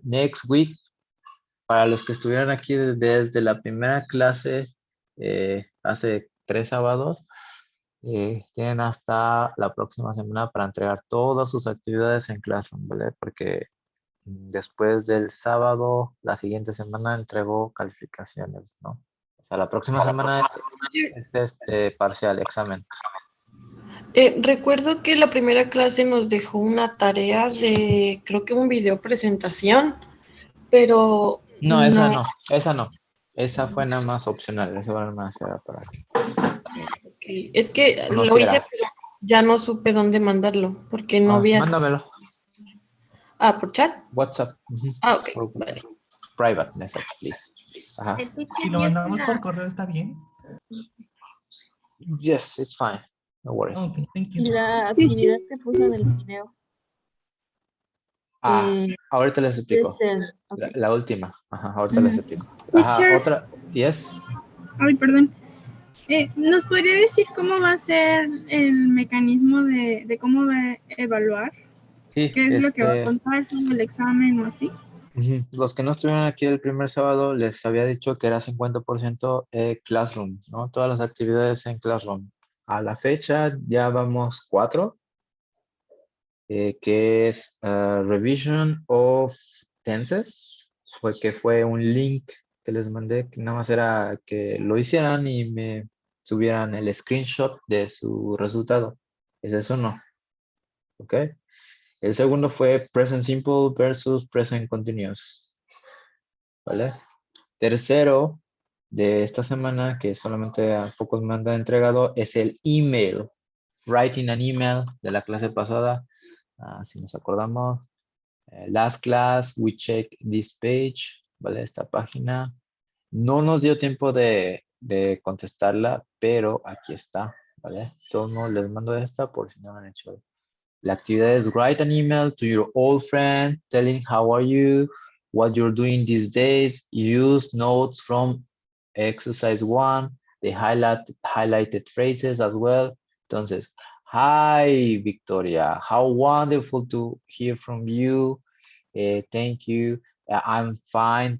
next week, para los que estuvieron aquí desde la primera clase, hace 3 sábados, tienen hasta la próxima semana para entregar todas sus actividades en Classroom, ¿vale? Porque después del sábado, la siguiente semana entregó calificaciones, ¿no? O sea, la próxima semana es parcial, examen. Recuerdo que la primera clase nos dejó una tarea de, creo que un video presentación, pero No, esa no, esa no. Esa fue nada más opcional, esa fue nada más era para que okay. Es que lo hice, conociera. pero ya no supe dónde mandarlo, porque no había... Mándamelo. Ah, ¿por chat? WhatsApp. Ah, ok, Por WhatsApp. vale. Private message, please. Ajá. Si lo mandamos por correo, ¿está bien? Yes, it's fine. No worries. Ok, thank you. Y la actividad que puso del video. Ahorita les explico. Es el, okay. La última. Ajá, ahorita les explico. Ajá, Teacher. otra. Yes. Ay, perdón. ¿Nos podría decir cómo va a ser el mecanismo de cómo va a evaluar? Sí, ¿Qué es lo que va a contar sobre el examen o así? Los que no estuvieron aquí el primer sábado, les había dicho que era 50% Classroom, ¿no? Todas las actividades en Classroom. A la fecha ya vamos 4, que es Revision of Tenses, fue un link que les mandé, que nada más era que lo hicieran y me subieran el screenshot de su resultado. Ese es uno, ¿ok? El segundo fue Present Simple versus Present Continuous, ¿vale? Tercero de esta semana, que solamente a pocos me han entregado, es el email. Writing an email de la clase pasada. Si nos acordamos. Last class, we check this page, ¿vale? Esta página. No nos dio tiempo de contestarla, pero aquí está, ¿vale? Todos les mando esta por si no lo han hecho. La actividad es write an email to your old friend telling how are you, what you're doing these days. Use notes from exercise 1, the highlighted phrases as well. Entonces, hi, Victoria. How wonderful to hear from you. Thank you. I'm fine.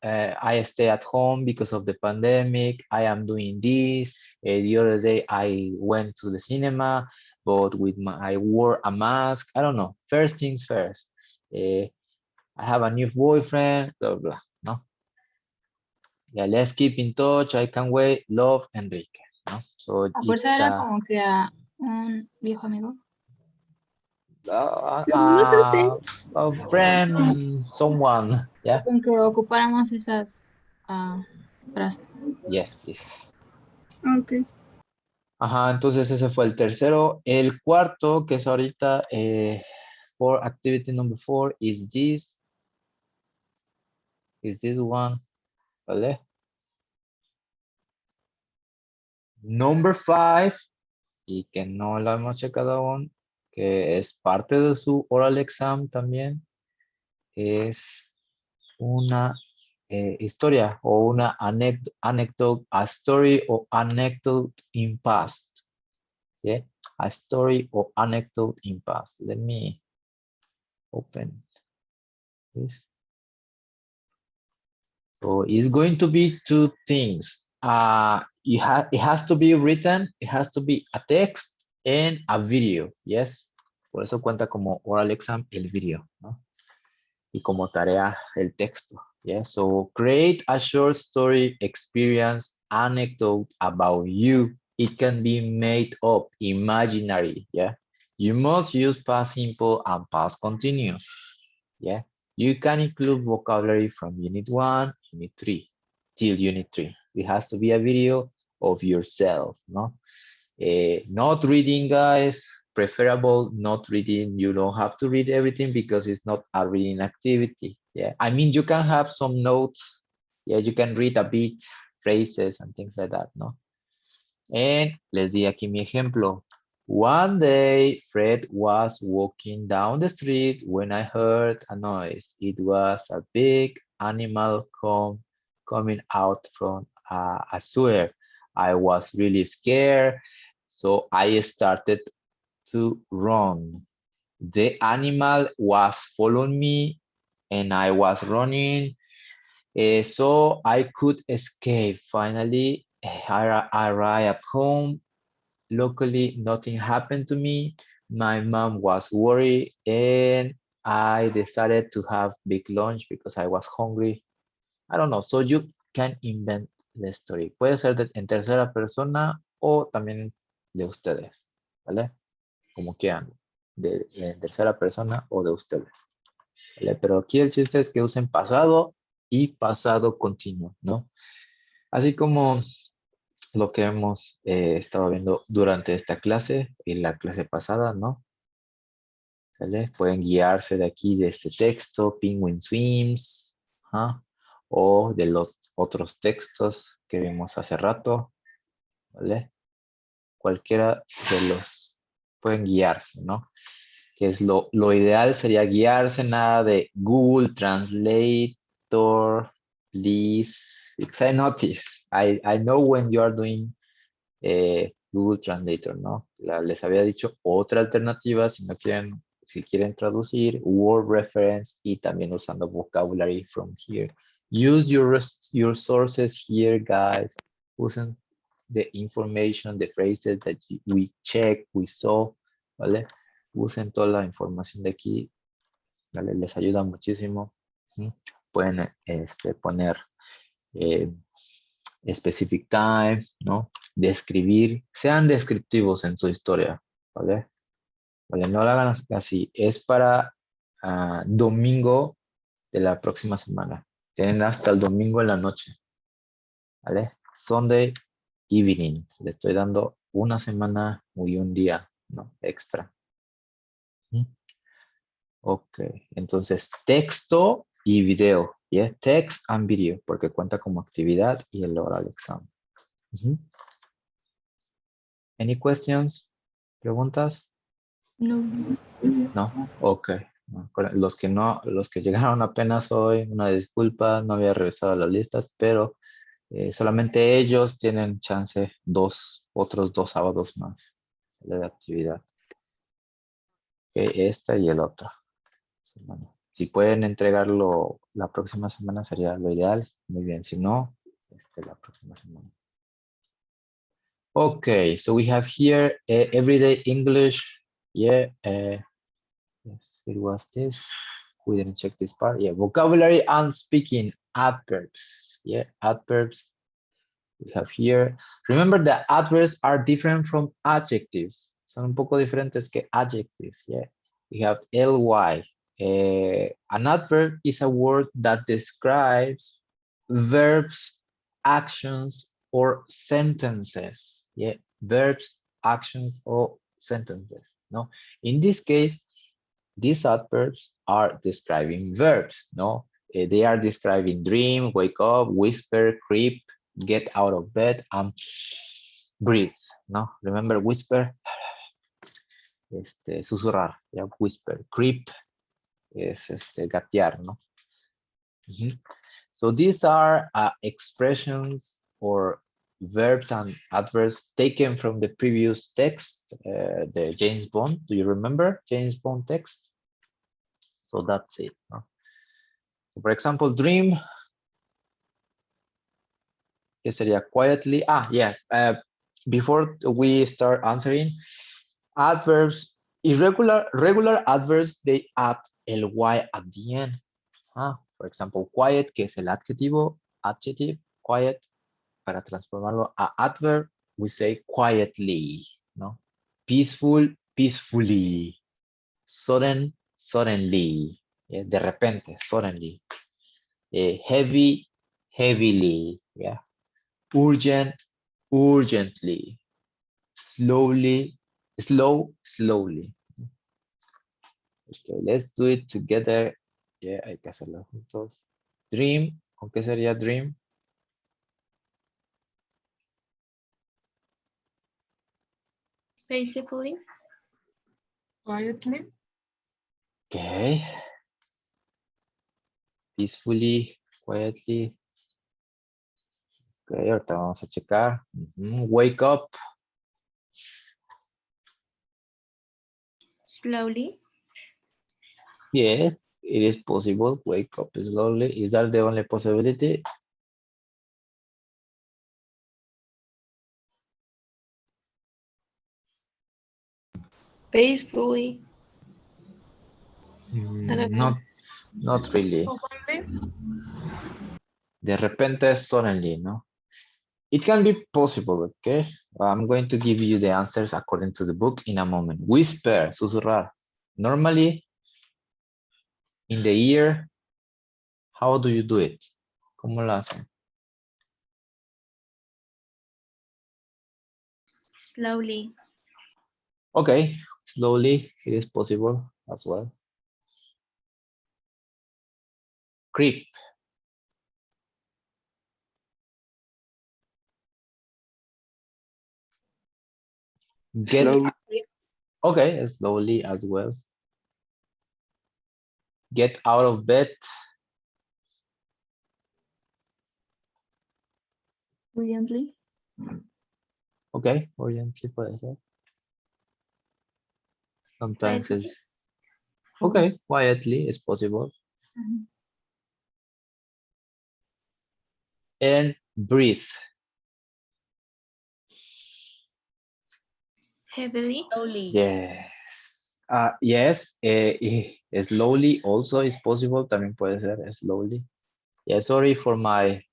I stay at home because of the pandemic. I am doing this. The other day I went to the cinema, but I wore a mask. I don't know. First things first. I have a new boyfriend, blah, blah, no? Yeah, let's keep in touch. I can wait. Love, Enrique. ¿No? So a fuerza era como que a un viejo amigo. A friend, someone, yeah. Con que ocupáramos esas frases. Yes, please. Ok. Ajá, entonces ese fue el tercero. El cuarto, que es ahorita, for activity number 4, is this one, ¿vale? Number 5, y que no lo hemos checado aún, que es parte de su oral exam también, es una historia o una anecdote, a story or anecdote in past. Yeah, a story or anecdote in past. Let me open this. So it's going to be 2 things. It has to be written, it has to be a text and a video. Yes. Por eso cuenta como oral exam el video, ¿no? Y como tarea el texto. Yeah. So create a short story, experience, anecdote about you. It can be made up, imaginary. Yeah. You must use past simple and past continuous. Yeah. You can include vocabulary from Unit 1, Unit 3, till Unit 3. It has to be a video of yourself, no? Not reading, guys. Preferable not reading. You don't have to read everything because it's not a reading activity. Yeah, I mean, you can have some notes. Yeah, you can read a bit, phrases and things like that, no? And les di aquí mi ejemplo. One day, Fred was walking down the street when I heard a noise. It was a big animal coming out from a sewer. I was really scared, so I started to run. The animal was following me and I was running so I could escape. Finally, I arrived at home. Luckily, nothing happened to me. My mom was worried and I decided to have big lunch because I was hungry. I don't know. So you can invent the story. Puede ser en tercera persona o también de ustedes, ¿vale? Como quieran, de tercera persona o de ustedes, ¿vale? Pero aquí el chiste es que usen pasado y pasado continuo, ¿no? Así como lo que hemos estado viendo durante esta clase y la clase pasada, ¿no? ¿Vale? Pueden guiarse de aquí, de este texto, Penguin Swims, ¿ah? O de los otros textos que vimos hace rato, ¿vale? Cualquiera de los pueden guiarse, ¿no? Que es lo ideal sería guiarse, nada de Google Translator, please. Because I notice, I know when you are doing Google Translator, ¿no? Les había dicho otra alternativa si quieren traducir, word reference y también usando vocabulary from here. Use your sources here, guys. Usen the information, the phrases that we check, we saw, ¿vale? Usen toda la información de aquí, ¿vale? Les ayuda muchísimo. Pueden poner specific time, ¿no? Describir, sean descriptivos en su historia, ¿vale? ¿Vale? No lo hagan así, es para domingo de la próxima semana. Tienen hasta el domingo en la noche, ¿vale? Sunday evening, le estoy dando una semana y un día, ¿no? Extra. Ok, entonces texto y video, ¿yeah? Text and video, porque cuenta como actividad y el oral exam. Any questions? ¿Preguntas? No. No. Ok. Los que llegaron apenas hoy, una disculpa, no había revisado las listas, pero solamente ellos tienen chance otros 2 sábados más de actividad. Esta y el otro. Si pueden entregarlo la próxima semana sería lo ideal. Muy bien. Si no, la próxima semana. Okay, so we have here everyday English. Yeah, yes, it was this. We didn't check this part. Yeah, vocabulary and speaking adverbs. Yeah, adverbs we have here. Remember that adverbs are different from adjectives. Son un poco diferentes que adjectives. Yeah, we have ly. An adverb is a word that describes verbs, actions, or sentences. Yeah, verbs, actions, or sentences. No, in this case, these adverbs are describing verbs. No, they are describing dream, wake up, whisper, creep, get out of bed, and breathe. No, remember whisper, susurrar. Yeah, whisper, creep es gatear, ¿no? So these are expressions or verbs and adverbs taken from the previous text, the James Bond. Do you remember James Bond text? So that's it. No? So for example, dream. ¿Qué sería quietly? Yeah. Before we start answering, adverbs, regular adverbs, they add ly at the end. For example, quiet, que es el adjetivo, adjective, quiet, para transformarlo a adverb, we say quietly, ¿no? Peaceful, peacefully. Sudden, suddenly. Yeah, de repente, suddenly. Heavy, heavily. Yeah. Urgent, urgently. Slowly, slowly. Okay, let's do it together. Yeah, hay que hacerlo juntos. Dream, ¿con qué sería dream? Peacefully. Quietly. Okay. Peacefully, quietly. Okay, ahorita vamos a checar. Wake up. Slowly. Yeah, It is possible. Wake up slowly. Is that the only possibility? Peacefully. I don't know. Not really. De repente, suddenly, no? It can be possible, okay? I'm going to give you the answers according to the book in a moment. Whisper, susurrar. Normally, in the ear, how do you do it? ¿Cómo lo hacen? Slowly. Okay, slowly, it is possible as well. Creep. Get, Slowly. okay, slowly as well. Get out of bed. Brilliantly. Okay, orientally puede ser. Sometimes Quietly. it's, okay, quietly is possible. Mhm. And breathe. Heavily. Slowly. Yes. Yes, slowly also is possible. También puede ser slowly. Yeah, sorry for my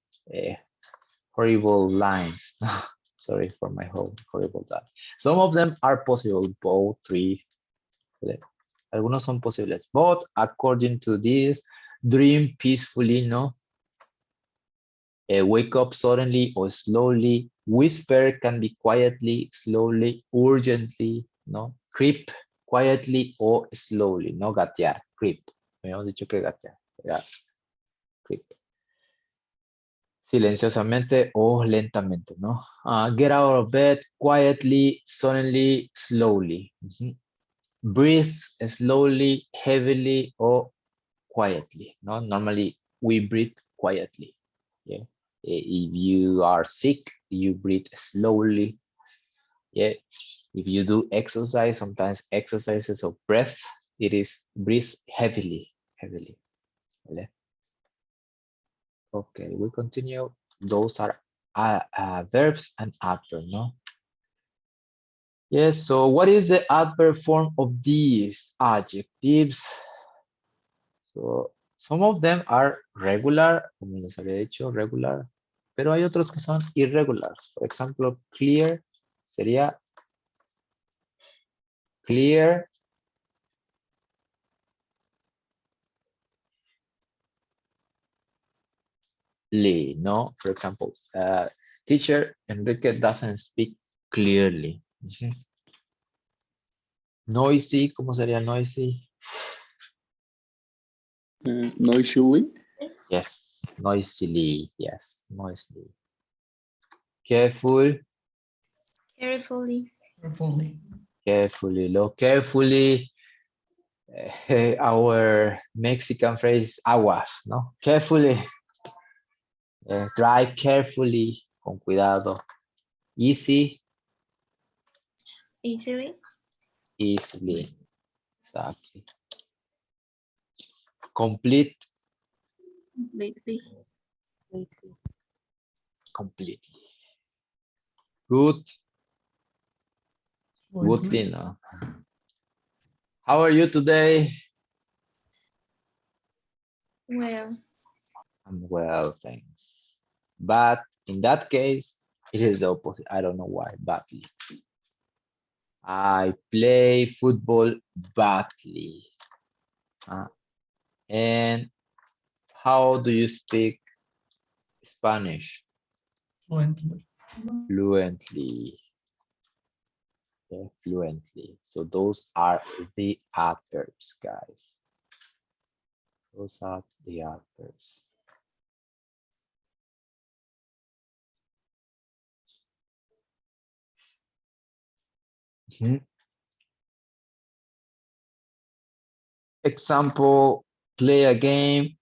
horrible lines. Sorry for my horrible line. Some of them are possible, both three. Algunos son posibles, but according to this, dream peacefully, no? Wake up suddenly or slowly. Whisper can be quietly, slowly, urgently, no? Creep quietly or slowly, no gatear, creep. Habíamos dicho que gatear, era creep. Silenciosamente o lentamente, ¿no? Get out of bed quietly, suddenly, slowly. Breathe slowly, heavily, or quietly. No, normally we breathe quietly. Yeah. If you are sick, you breathe slowly. Yeah. If you do exercise, sometimes exercises of breath, it is breathe heavily, heavily. ¿Vale? Okay, we continue. Those are verbs and adverb, no? Yes, so what is the adverb form of these adjectives? So some of them are regular, como les había dicho, regular, pero hay otros que son irregulars. Por ejemplo, clear sería clear. No, for example, teacher Enrique doesn't speak clearly. Noisy, ¿cómo sería noisy? Noisily. Yes, noisily, yes, noisily. Careful, Carefully. Carefully. carefully, look carefully. Our Mexican phrase, aguas, ¿no? Carefully. Drive carefully, con cuidado. Easy, Easily. easily. Exactly. Complete, Completely. completely. Good, Fluently. goodly, no? How are you today? Well. I'm well, thanks. But in that case, it is the opposite. I don't know why, badly. I play football badly. And how do you speak Spanish? Fluently. Fluently. Yeah, fluently. So those are the adverbs, guys. Those are the adverbs. Example, play a game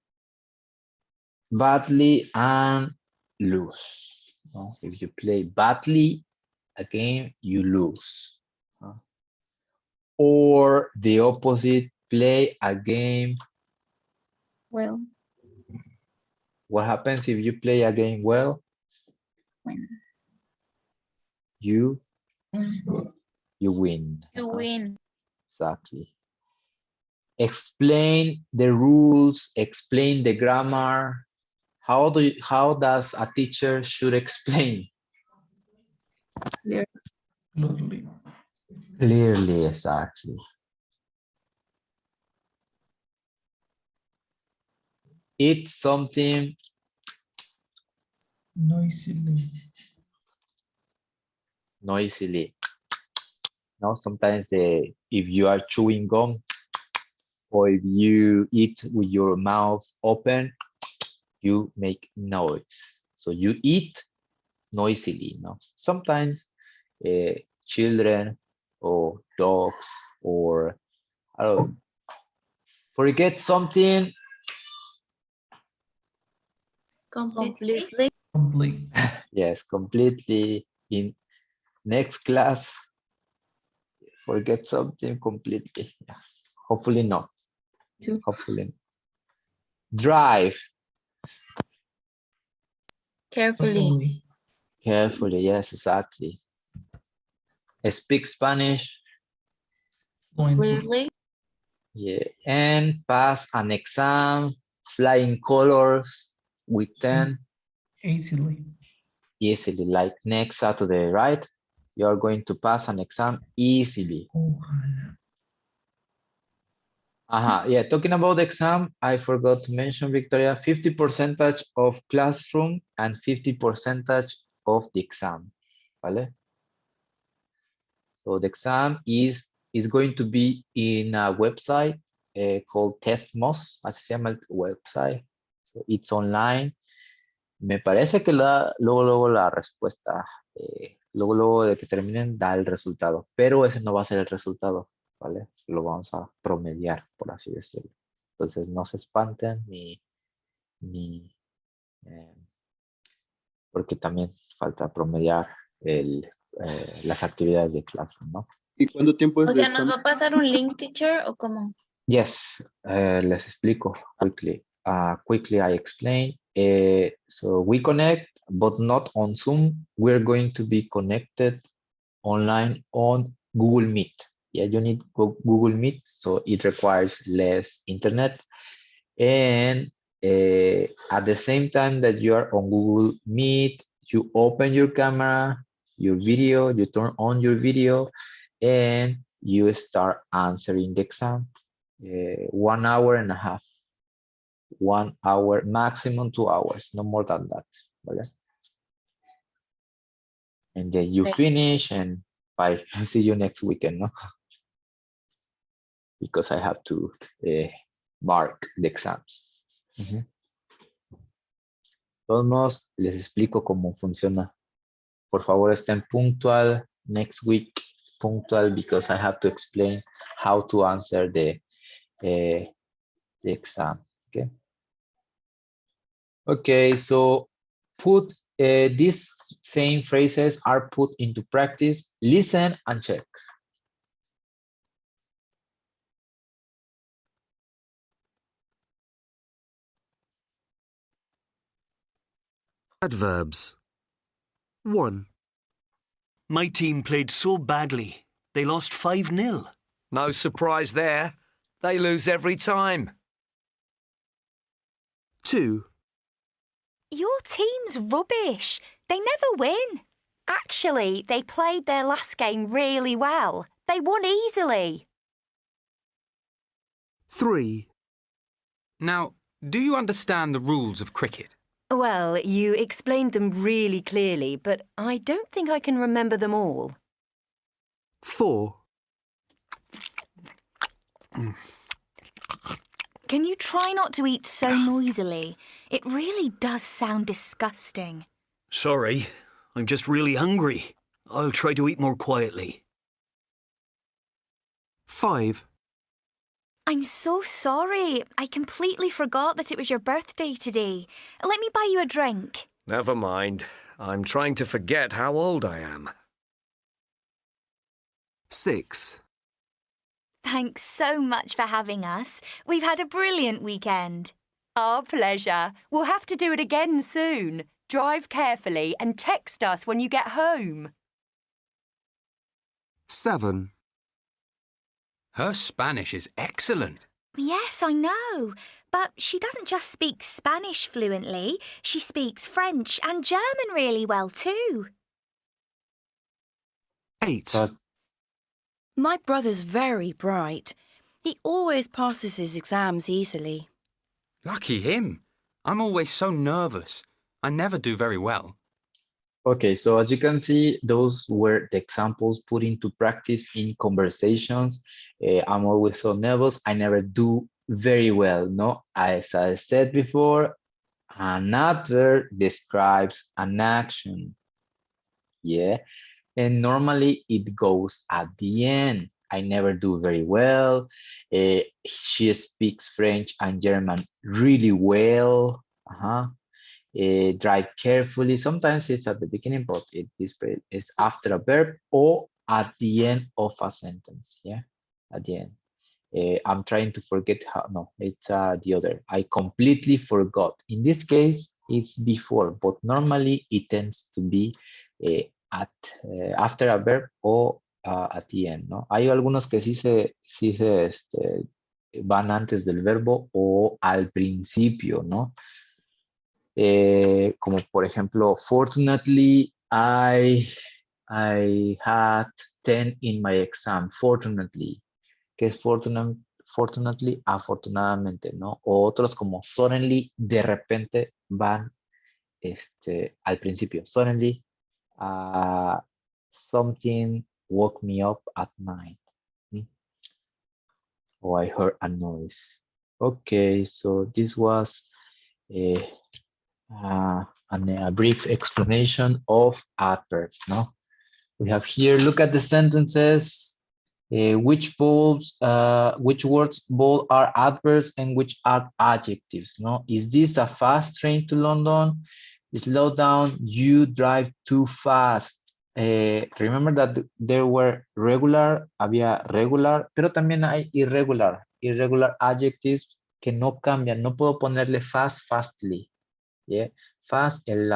badly and lose. No? If you play badly a game, you lose. Or the opposite, play a game Well, What happens if you play a game well? when. You Mm. you win. You win. Exactly. Explain the rules, explain the grammar. How does a teacher should explain? Clearly. Clearly, exactly. Eat something Noisily. noisily. Now, sometimes if you are chewing gum or if you eat with your mouth open, you make noise. So you eat noisily. No, sometimes children or dogs or I don't know, forget something. Completely. Completely. Complete. Yes, completely. In next class, forget something completely. Yeah. Hopefully not. Too. Hopefully not. Drive Carefully. carefully. Yes, exactly. Speak Spanish. Fluently. Clearly. Yeah, and pass an exam. Flying colors with 10 Easily. easily. Like next Saturday, right? You are going to pass an exam easily. Ojalá. Yeah, talking about the exam, I forgot to mention, Victoria, 50% of classroom and 50% of the exam. ¿Vale? So the exam is going to be in a website called Testmos, así se llama el website. So it's online. Me parece que luego la respuesta, luego de que terminen, da el resultado, pero ese no va a ser el resultado, ¿vale? Lo vamos a promediar, por así decirlo. Entonces no se espanten ni porque también falta promediar las actividades de clase, ¿no? ¿Y cuánto tiempo es O de sea, ¿nos examen? va a pasar un link, teacher, o cómo? Yes, les explico quickly. Quickly I explain. So we connect, but not on Zoom. We're going to be connected online on Google Meet. Yeah, you need Google Meet, so it requires less internet. And at the same time that you are on Google Meet, you open your camera, your video, you turn on your video, and you start answering the exam. 1 hour and a half, 1 hour, maximum 2 hours, no more than that. ¿Vale? And then you Okay. finish and bye. See you next weekend, no? Because I have to mark the exams. Todos les explico cómo funciona. Por favor, estén puntual next week, punctual, because I have to explain how to answer the exam. Okay. Okay, so put these same phrases are put into practice. Listen and check. Adverbs. 1. My team played so badly. They lost 5-0. No surprise there. They lose every time. 2. Your team's rubbish. They never win. Actually, they played their last game really well. They won easily. 3. Now, do you understand the rules of cricket? Well, you explained them really clearly, but I don't think I can remember them all. 4. Can you try not to eat so noisily? It really does sound disgusting. Sorry, I'm just really hungry. I'll try to eat more quietly. 5. I'm so sorry. I completely forgot that it was your birthday today. Let me buy you a drink. Never mind. I'm trying to forget how old I am. 6. Thanks so much for having us. We've had a brilliant weekend. Our pleasure. We'll have to do it again soon. Drive carefully and text us when you get home. 7. Her Spanish is excellent. Yes, I know. But she doesn't just speak Spanish fluently. She speaks French and German really well too. 8. My brother's very bright. He always passes his exams easily. Lucky him. I'm always so nervous. I never do very well. Okay, so as you can see, those were the examples put into practice in conversations. I'm always so nervous. I never do very well, no? As I said before, an adverb describes an action, yeah? And normally it goes at the end. I never do very well. She speaks French and German really well. Drive carefully. Sometimes it's at the beginning, but it's after a verb or at the end of a sentence. Yeah, at the end. I'm trying to forget how. No, it's the other. I completely forgot. In this case, it's before, but normally it tends to be after a verb or at the end, ¿no? Hay algunos que sí se van antes del verbo o al principio, ¿no? Como por ejemplo, fortunately, I had 10 in my exam. Fortunately, que es fortunately, afortunadamente, ¿no? O otros como suddenly, de repente van al principio. Suddenly, something woke me up at night. Or I heard a noise. Okay, so this was a brief explanation of adverbs. No, we have here. Look at the sentences. Which words both are adverbs and which are adjectives? No, is this a fast train to London? Slow down. You drive too fast. Remember that there were regular, había regular, pero también hay irregular adjectives que no cambian. No puedo ponerle fast, fastly. Yeah. Fast, el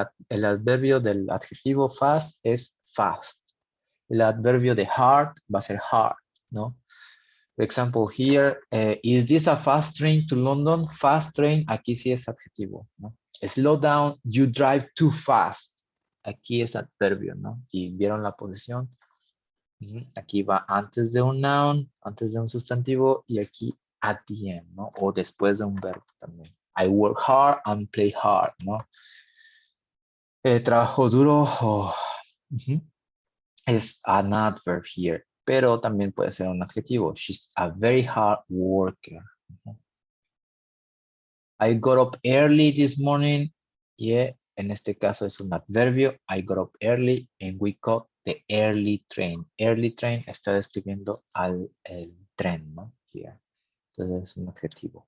adverbio del adjetivo fast es fast. El adverbio de hard va a ser hard, ¿no? For example, here, is this a fast train to London? Fast train, aquí sí es adjetivo, ¿no? Slow down, you drive too fast. Aquí es adverbio, ¿no? Y vieron la posición. Aquí va antes de un noun, antes de un sustantivo, y aquí at the end, ¿no? O después de un verbo también. I work hard and play hard, ¿no? Trabajo duro es an adverb here, pero también puede ser un adjetivo. She's a very hard worker. I got up early this morning. Yeah, en este caso es un adverbio. I got up early and we caught the early train. Early train está describiendo el tren, ¿no? Here. Entonces es un adjetivo.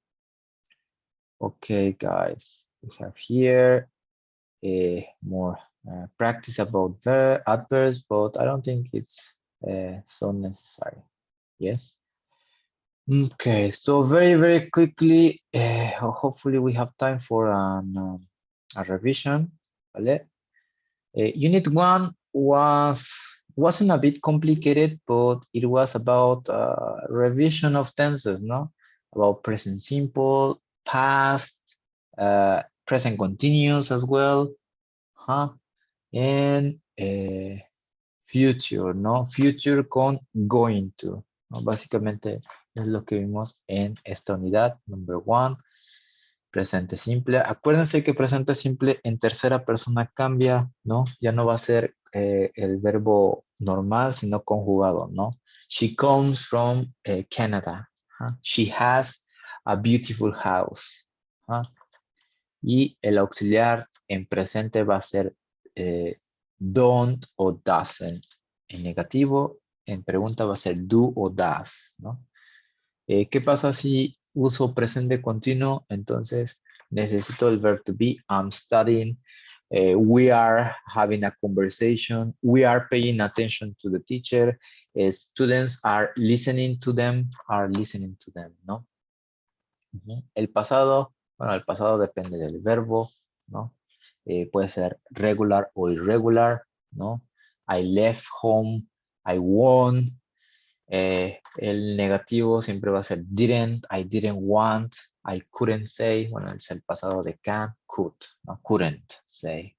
Okay, guys. We have here more practice about adverbs, but I don't think it's so necessary. Yes. Okay, so very quickly, hopefully we have time for a revision. ¿Vale? Unit 1 wasn't a bit complicated, but it was about revision of tenses, no? About present simple, past, present continuous as well, and future, ¿no? Future con going to, ¿no? Básicamente es lo que vimos en esta unidad, number 1. Presente simple. Acuérdense que presente simple en tercera persona cambia, ¿no? Ya no va a ser el verbo normal, sino conjugado, ¿no? She comes from Canada. She has a beautiful house. Y el auxiliar en presente va a ser don't o doesn't. En negativo, en pregunta va a ser do o does, ¿no? ¿Qué pasa si uso presente continuo? Entonces necesito el verb to be. I'm studying. We are having a conversation. We are paying attention to the teacher. Students are listening to them, ¿no? El pasado Bueno, el pasado depende del verbo, ¿no? Puede ser regular o irregular, ¿no? I left home, I won. El negativo siempre va a ser didn't, I didn't want, I couldn't say. Bueno, es el pasado de can, could, ¿no? Couldn't say.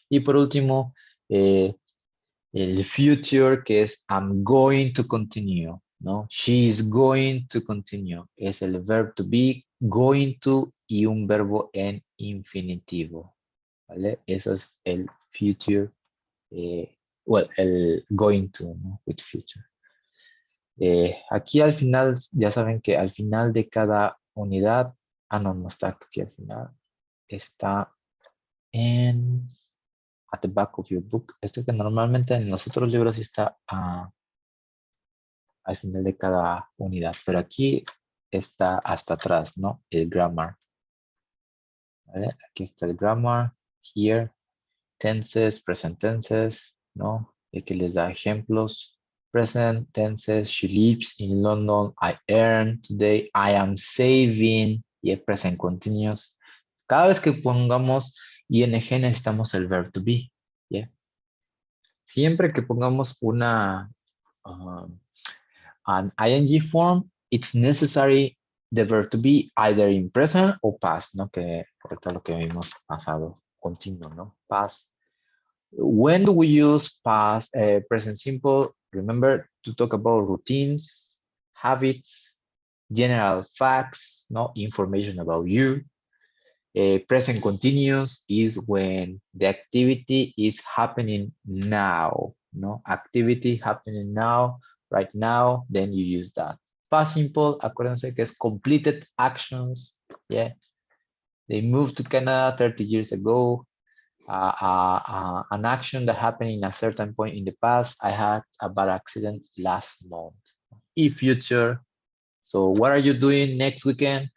Y por último, el future, que es I'm going to continue, ¿no? She is going to continue. Es el verb to be, going to y un verbo en infinitivo, ¿vale? Eso es el future, well, el going to, ¿no? With future. Aquí al final, ya saben que al final de cada unidad, no está aquí al final, está en at the back of your book. Este que normalmente en los otros libros está al final de cada unidad, pero aquí está hasta atrás, ¿no? El grammar. ¿Vale? Aquí está el grammar, here, tenses, present tenses, ¿no? Y aquí les da ejemplos. Present tenses, she lives in London, I earn today, I am saving, y el present continuous. Cada vez que pongamos ing necesitamos el verb to be, ¿yeah? Siempre que pongamos an ing form, it's necessary the verb to be either in present or past, ¿no? Que ahorita lo que vimos pasado, continuo, ¿no? Past. When do we use past, present simple? Remember to talk about routines, habits, general facts, no information about you. Present continuous is when the activity is happening now, no? Activity happening now, right now, then you use that. Past simple, acuérdense que es completed actions, yeah? They moved to Canada 30 years ago. An action that happened in a certain point in the past. I had a bad accident last month. In future, so what are you doing next weekend?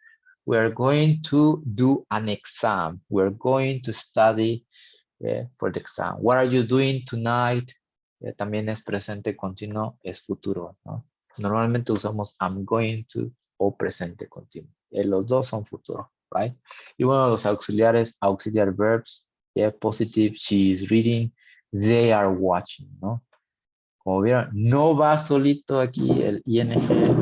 We're going to do an exam. We're going to study for the exam. What are you doing tonight? También es presente continuo, es futuro, ¿no? Normalmente usamos I'm going to o presente continuo. Los dos son futuro, right? Y bueno, los auxiliares, auxiliar verbs, positive, she is reading, they are watching, ¿no? Como vieron, no va solito aquí el ing,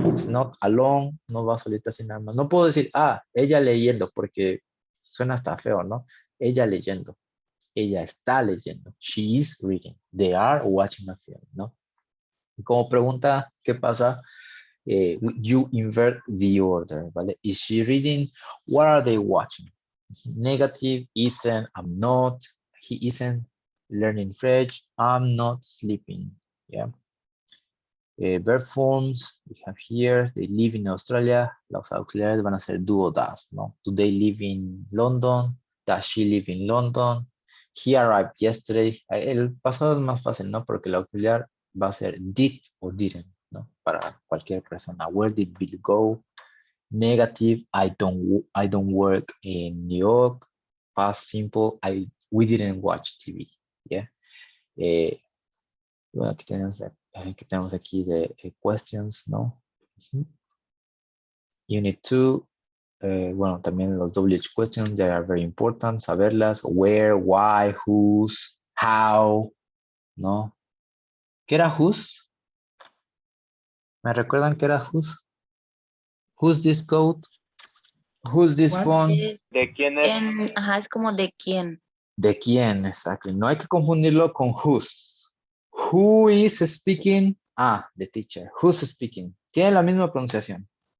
it's not alone, no va solita sin nada más. No puedo decir, ella leyendo, porque suena hasta feo, ¿no? Ella leyendo, ella está leyendo, she is reading, they are watching a film, ¿no? Y como pregunta, ¿qué pasa? You invert the order, ¿vale? Is she reading? What are they watching? Negative, isn't, I'm not, he isn't learning French, I'm not sleeping. Yeah. Verb forms, we have here, they live in Australia. Los auxiliares van a ser do o does, ¿no? Do they live in London? Does she live in London? He arrived yesterday. El pasado es más fácil, ¿no? Porque el auxiliar va a ser did o didn't, ¿no? Para cualquier persona. Where did Bill go? Negative, I don't work in New York. Past simple, we didn't watch TV. Yeah. Bueno, aquí tenemos aquí de questions, ¿no? Unit 2, bueno, también los WH questions, they are very important, saberlas, where, why, whose, how, ¿no? ¿Qué era whose? ¿Me recuerdan qué era whose? Who's this code? Who's this phone? ¿De quién es? Ajá, es como de quién. ¿De quién? Exacto. No hay que confundirlo con whose. Who is speaking? The teacher. Who's speaking? Tiene la misma pronunciación.